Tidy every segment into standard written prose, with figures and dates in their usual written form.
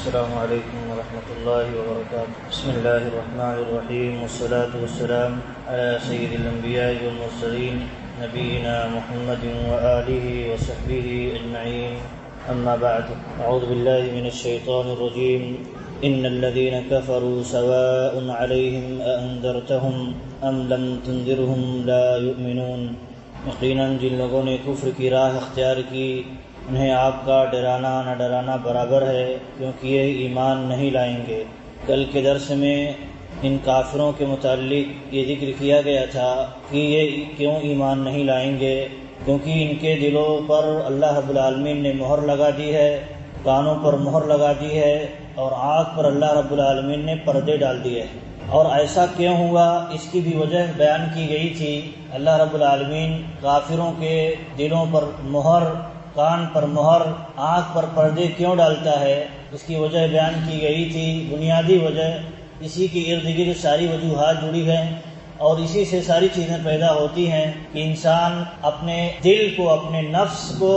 السلام علیکم ورحمۃ اللہ وبرکاتہ. بسم اللہ الرحمن الرحیم والصلاة والسلام علی سید الانبیاء والمرسلین نبینا محمد وآلہ وصحبہ اجمعین. اما بعد، اعوذ باللہ من الشیطان الرجیم. ان الذین کفروا سواء علیہم اانذرتہم ام لم تنذرہم لا یؤمنون. یقیناً جن لوگوں نے کفر کی راہ اختیار کی انہیں آپ کا ڈرانا نہ ڈرانا برابر ہے، کیونکہ یہ ایمان نہیں لائیں گے. کل کے درس میں ان کافروں کے متعلق یہ ذکر کیا گیا تھا کہ یہ کیوں ایمان نہیں لائیں گے، کیونکہ ان کے دلوں پر اللہ رب العالمین نے مہر لگا دی ہے، کانوں پر مہر لگا دی ہے، اور آنکھ پر اللہ رب العالمین نے پردے ڈال دیے ہیں. اور ایسا کیوں ہوا اس کی بھی وجہ بیان کی گئی تھی. اللہ رب العالمین کافروں کے دلوں پر مہر، کان پر مہر، آنکھ پر پردے کیوں ڈالتا ہے، اس کی وجہ بیان کی گئی تھی. بنیادی وجہ اسی کے ارد گرد ساری وجوہات جڑی ہیں، اور اسی سے ساری چیزیں پیدا ہوتی ہیں کہ انسان اپنے دل کو، اپنے نفس کو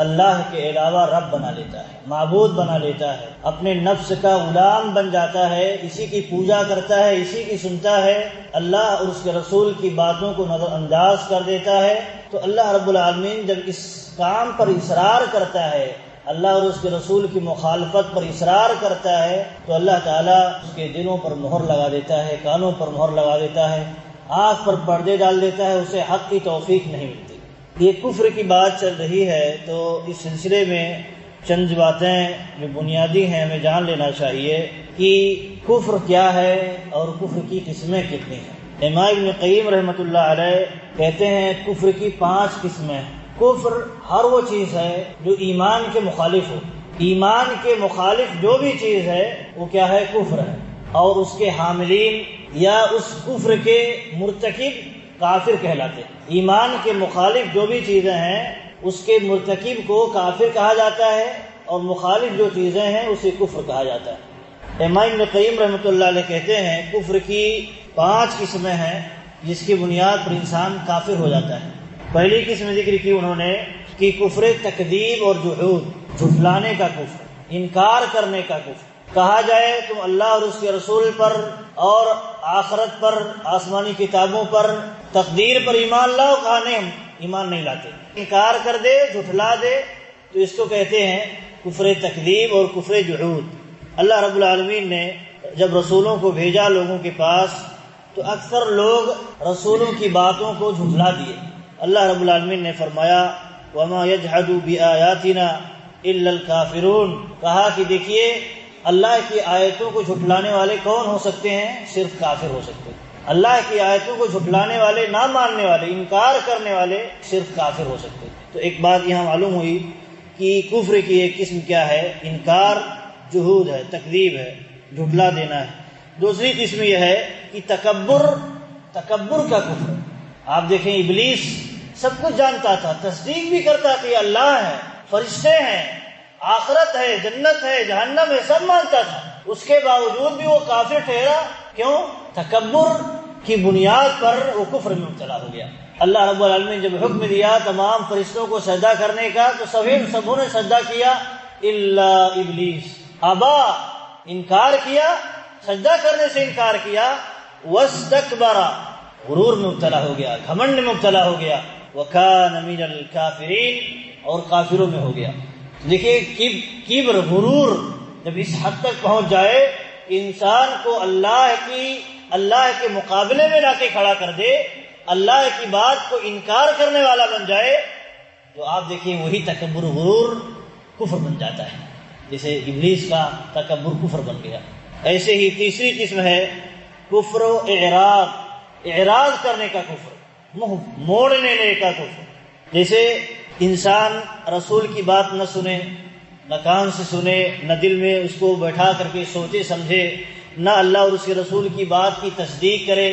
اللہ کے علاوہ رب بنا لیتا ہے، معبود بنا لیتا ہے، اپنے نفس کا غلام بن جاتا ہے، اسی کی پوجا کرتا ہے، اسی کی سنتا ہے، اللہ اور اس کے رسول کی باتوں کو نظر انداز کر دیتا ہے. تو اللہ رب العالمین جب اس کام پر اصرار کرتا ہے، اللہ اور اس کے رسول کی مخالفت پر اصرار کرتا ہے، تو اللہ تعالیٰ اس کے دلوں پر مہر لگا دیتا ہے، کانوں پر مہر لگا دیتا ہے، آنکھ پر پردے ڈال دیتا ہے، اسے حق کی توفیق نہیں ملتی. یہ کفر کی بات چل رہی ہے، تو اس سلسلے میں چند باتیں جو بنیادی ہیں ہمیں جان لینا چاہیے کہ کفر کیا ہے اور کفر کی قسمیں کتنی ہیں. امام ابن قیم رحمۃ اللہ علیہ کہتے ہیں کفر کی 5 قسمیں ہیں. کفر ہر وہ چیز ہے جو ایمان کے مخالف ہو. ایمان کے مخالف جو بھی چیز ہے وہ کیا ہے؟ کفر ہے. اور اس کے حاملین یا اس کفر کے مرتکب کافر کہلاتے ہیں. ایمان کے مخالف جو بھی چیزیں ہیں اس کے مرتکب کو کافر کہا جاتا ہے، اور مخالف جو چیزیں ہیں اسے کفر کہا جاتا ہے. امام ابن قیم رحمۃ اللہ علیہ کہتے ہیں کفر کی 5 قسمیں ہیں جس کی بنیاد پر انسان کافر ہو جاتا ہے. پہلی قسم ذکر کی انہوں نے کہ کفر تکذیب اور جحود، جھٹلانے کا کفر، انکار کرنے کا کفر. کہا جائے تم اللہ اور اس کے رسول پر اور آخرت پر، آسمانی کتابوں پر، تقدیر پر ایمان لاؤ، کہا نہیں ہم ایمان نہیں لاتے، انکار کر دے، جھٹلا دے، تو اس کو کہتے ہیں کفر تکذیب اور کفر جحود. اللہ رب العالمین نے جب رسولوں کو بھیجا لوگوں کے پاس تو اکثر لوگ رسولوں کی باتوں کو جھٹلا دیے. اللہ رب العالمین نے فرمایا وَمَا يَجْحَدُ بِآيَاتِنَا إِلَّا الْكَافِرُونَ. کہا کہ دیکھیے اللہ کی آیتوں کو جھٹلانے والے کون ہو سکتے ہیں؟ صرف کافر ہو سکتے ہیں. اللہ کی آیتوں کو جھٹلانے والے، نہ ماننے والے، انکار کرنے والے صرف کافر ہو سکتے ہیں. تو ایک بات یہاں معلوم ہوئی کہ کفر کی ایک قسم کیا ہے؟ انکار، جحود ہے، تکذیب ہے، جھٹلا دینا ہے. دوسری قسم یہ ہے کہ تکبر کا کفر. آپ دیکھیں ابلیس سب کچھ جانتا تھا، تصدیق بھی کرتا کہ یہ اللہ ہے، فرشتے ہیں، آخرت ہے، جنت ہے، جہنم ہے، سب مانتا تھا. اس کے باوجود بھی وہ کافر ٹھہرا. کیوں؟ تکبر کی بنیاد پر وہ کفر میں مبتلا ہو گیا. اللہ رب العالمین جب حکم دیا تمام فرشتوں کو سجدہ کرنے کا تو سبوں نے سجدہ کیا الا ابلیس ابا، انکار کیا، سجدہ کرنے سے انکار کیا. واستکبر، غرور میں مبتلا ہو گیا، گھمنڈ میں مبتلا ہو گیا. وکان من الکافرین، اور کافروں میں ہو گیا. دیکھیے کبر، غرور جب اس حد تک پہنچ جائے انسان کو اللہ کے مقابلے میں لا کے کھڑا کر دے، اللہ کی بات کو انکار کرنے والا بن جائے، تو آپ دیکھیں وہی تکبر، غرور کفر بن جاتا ہے. جیسے ابلیس کا تکبر کفر بن گیا. ایسے ہی تیسری قسم ہے کفر و اعراض کرنے کا کفر، منہ موڑ لینے کا کفر. جیسے انسان رسول کی بات نہ سنے، نہ کان سے سنے، نہ دل میں اس کو بیٹھا کر کے سوچے سمجھے، نہ اللہ اور اس کے رسول کی بات کی تصدیق کرے،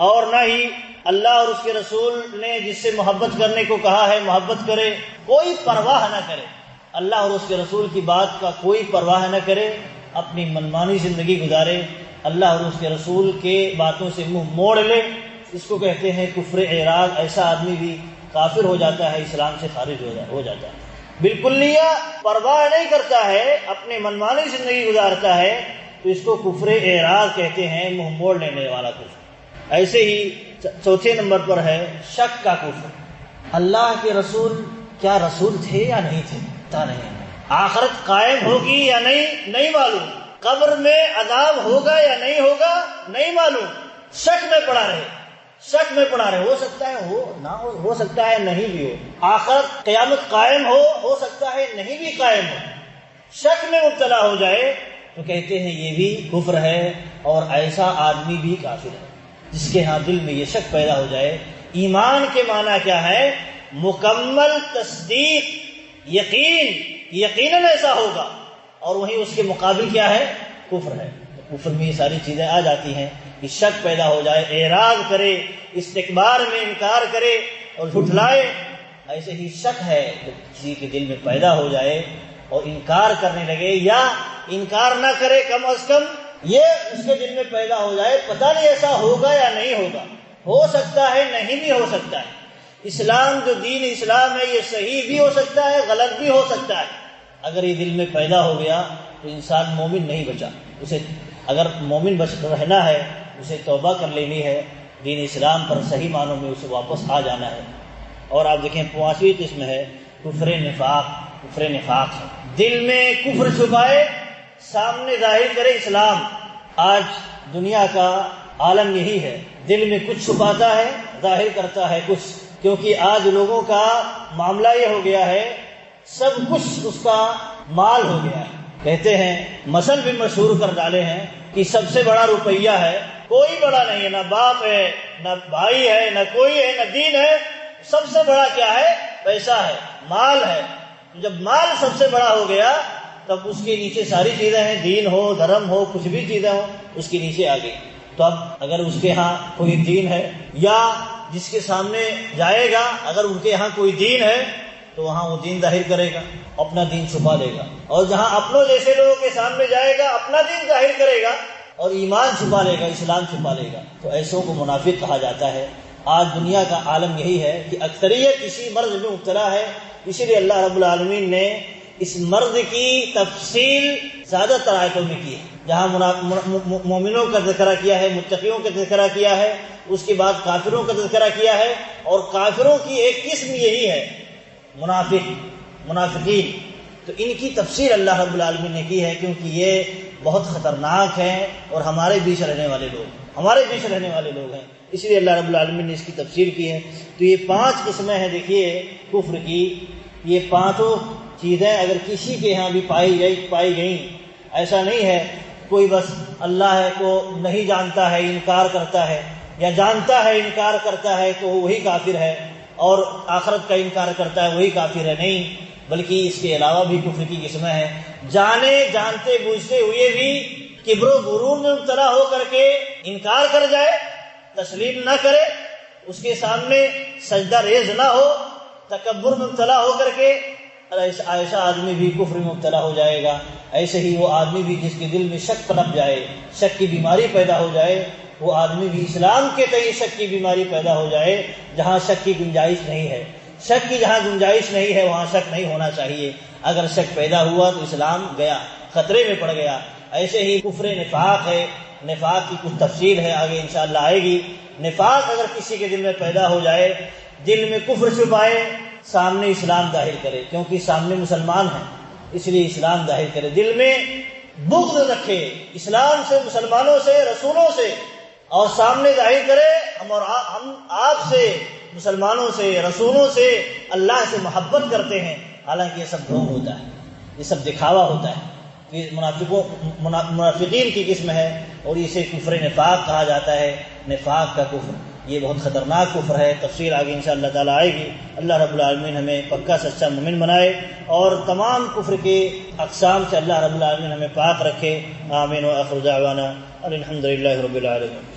اور نہ ہی اللہ اور اس کے رسول نے جس سے محبت کرنے کو کہا ہے محبت کرے. کوئی پرواہ نہ کرے، اللہ اور اس کے رسول کی بات کا کوئی پرواہ نہ کرے، اپنی منمانی زندگی گزارے، اللہ اور اس کے رسول کے باتوں سے منہ موڑ لے. اس کو کہتے ہیں کفر اعراض. ایسا آدمی بھی کافر ہو جاتا ہے، اسلام سے خارج ہو جاتا ہے. بالکلیہ پرواہ نہیں کرتا ہے، اپنی منمانی زندگی گزارتا ہے، تو اس کو کفر اعراض کہتے ہیں، منہ موڑ لینے والا کفر۔ ایسے ہی چوتھے نمبر پر ہے شک کا کفر۔ اللہ کے رسول کیا رسول تھے یا نہیں تھے پتہ نہیں، آخرت قائم ہوگی یا نہیں معلوم، قبر میں عذاب ہوگا یا نہیں ہوگا نہیں معلوم، شک میں پڑا رہے، ہو سکتا ہے ہو نہ ہو سکتا ہے نہیں بھی ہو، آخرت قیامت قائم ہو سکتا ہے نہیں بھی قائم ہو، شک میں مبتلا ہو جائے تو کہتے ہیں یہ بھی کفر ہے، اور ایسا آدمی بھی کافر ہے جس کے ہاں دل میں یہ شک پیدا ہو جائے۔ ایمان کے معنی کیا ہے؟ مکمل تصدیق، یقیناً ایسا ہوگا، اور وہیں اس کے مقابل کیا ہے؟ کفر ہے۔ کفر میں یہ ساری چیزیں آ جاتی ہیں کہ شک پیدا ہو جائے، اعراض کرے، استکبار میں انکار کرے اور جھٹلائے۔ ایسے ہی شک ہے کہ کسی کے دل میں پیدا ہو جائے اور انکار کرنے لگے، یا انکار نہ کرے، کم از کم یہ اس کے دل میں پیدا ہو جائے، پتہ نہیں ایسا ہوگا یا نہیں ہوگا، ہو سکتا ہے نہیں بھی ہو سکتا ہے۔ اسلام جو دین اسلام ہے یہ صحیح بھی ہو سکتا ہے، غلط بھی ہو سکتا ہے۔ اگر یہ دل میں پیدا ہو گیا تو انسان مومن نہیں بچا، اسے اگر مومن رہنا ہے اسے توبہ کر لینی ہے، دین اسلام پر صحیح معنوں میں اسے واپس آ جانا ہے۔ اور آپ دیکھیں پانچویں قسم ہے کفر نفاق ہے، دل میں کفر چھپائے، سامنے ظاہر کرے اسلام۔ آج دنیا کا عالم یہی ہے، دل میں کچھ چھپاتا ہے، ظاہر کرتا ہے کچھ، کیونکہ آج لوگوں کا معاملہ یہ ہو گیا ہے، سب کچھ اس کا مال ہو گیا ہے۔ کہتے ہیں، مثل بھی مشہور کر ڈالے ہیں کہ سب سے بڑا روپیہ ہے، کوئی بڑا نہیں ہے، نہ باپ ہے، نہ بھائی ہے، نہ کوئی ہے، نہ دین ہے، سب سے بڑا کیا ہے؟ پیسہ ہے، مال ہے۔ جب مال سب سے بڑا ہو گیا تب اس کے نیچے ساری چیزیں ہیں، دین ہو، دھرم ہو، کچھ بھی چیزیں ہوں، اس کے نیچے آ گئی۔ تو اب اگر اس کے ہاں کوئی دین ہے، یا جس کے سامنے جائے گا اگر ان کے ہاں کوئی دین ہے تو وہاں وہ دین ظاہر کرے گا، اپنا دین چھپا دے گا، اور جہاں اپنوں جیسے لوگوں کے سامنے جائے گا اپنا دین ظاہر کرے گا اور ایمان چھپا لے گا، اسلام چھپا لے گا۔ تو ایسوں کو منافق کہا جاتا ہے۔ آج دنیا کا عالم یہی ہے کہ اکثریت اسی مرض میں مبتلا ہے، اسی لیے اللہ رب العالمین نے اس مرض کی تفصیل زیادہ تر آیتوں میں کی ہے، جہاں مومنوں کا ذکر کیا ہے، متقیوں کا ذکر کیا ہے، اس کے بعد کافروں کا تذکرہ کیا ہے، اور کافروں کی ایک قسم یہی ہے منافقین۔ تو ان کی تفسیر اللہ رب العالمین نے کی ہے، کیونکہ یہ بہت خطرناک ہیں اور ہمارے بیچ رہنے والے لوگ ہیں، اس لیے اللہ رب العالمین نے اس کی تفسیر کی ہے۔ تو یہ 5 قسمیں ہیں، دیکھیے کفر کی، یہ 5 چیزیں اگر کسی کے ہاں بھی پائی گئیں، ایسا نہیں ہے کوئی بس اللہ کو نہیں جانتا ہے انکار کرتا ہے، یا جانتا ہے انکار کرتا ہے تو وہی کافر ہے، اور آخرت کا انکار کرتا ہے وہی کافر ہے، نہیں، بلکہ اس کے علاوہ بھی کفر کی قسمیں ہیں۔ جانتے بوجھتے ہوئے بھی کبر و غرور میں مبتلا ہو کر کے انکار کر جائے، تسلیم نہ کرے، اس کے سامنے سجدہ ریز نہ ہو، تکبر میں مبتلا ہو کر کے، ایسا آدمی بھی کفر میں مبتلا ہو جائے گا۔ ایسے ہی وہ آدمی بھی جس کے دل میں شک پنپ جائے، شک کی بیماری پیدا ہو جائے، وہ آدمی بھی اسلام کے تئیں شک کی بیماری پیدا ہو جائے، جہاں شک کی گنجائش نہیں ہے، شک کی جہاں گنجائش نہیں ہے وہاں شک نہیں ہونا چاہیے۔ اگر شک پیدا ہوا تو اسلام گیا، خطرے میں پڑ گیا۔ ایسے ہی کفر نفاق ہے، نفاق کی کچھ تفصیل ہے، آگے انشاءاللہ آئے گی۔ نفاق اگر کسی کے دل میں پیدا ہو جائے، دل میں کفر چھپائے، سامنے اسلام ظاہر کرے، کیونکہ سامنے مسلمان ہیں اس لیے اسلام ظاہر کرے، دل میں بغض رکھے اسلام سے، مسلمانوں سے، رسولوں سے، اور سامنے ظاہر کرے ہم آپ سے، مسلمانوں سے، رسولوں سے، اللہ سے محبت کرتے ہیں، حالانکہ یہ سب ڈھونگ ہوتا ہے، یہ سب دکھاوا ہوتا ہے۔ یہ منافقین کی قسم ہے، اور اسے کفر نفاق کہا جاتا ہے۔ نفاق کا کفر یہ بہت خطرناک کفر ہے، تفصیل آگے انشاءاللہ تعالیٰ آئے گی۔ اللہ رب العالمین ہمیں پکا سچا مومن بنائے، اور تمام کفر کے اقسام سے اللہ رب العالمین ہمیں پاک رکھے۔ آمین، وآخر دعوانا الحمدللہ رب العالمین۔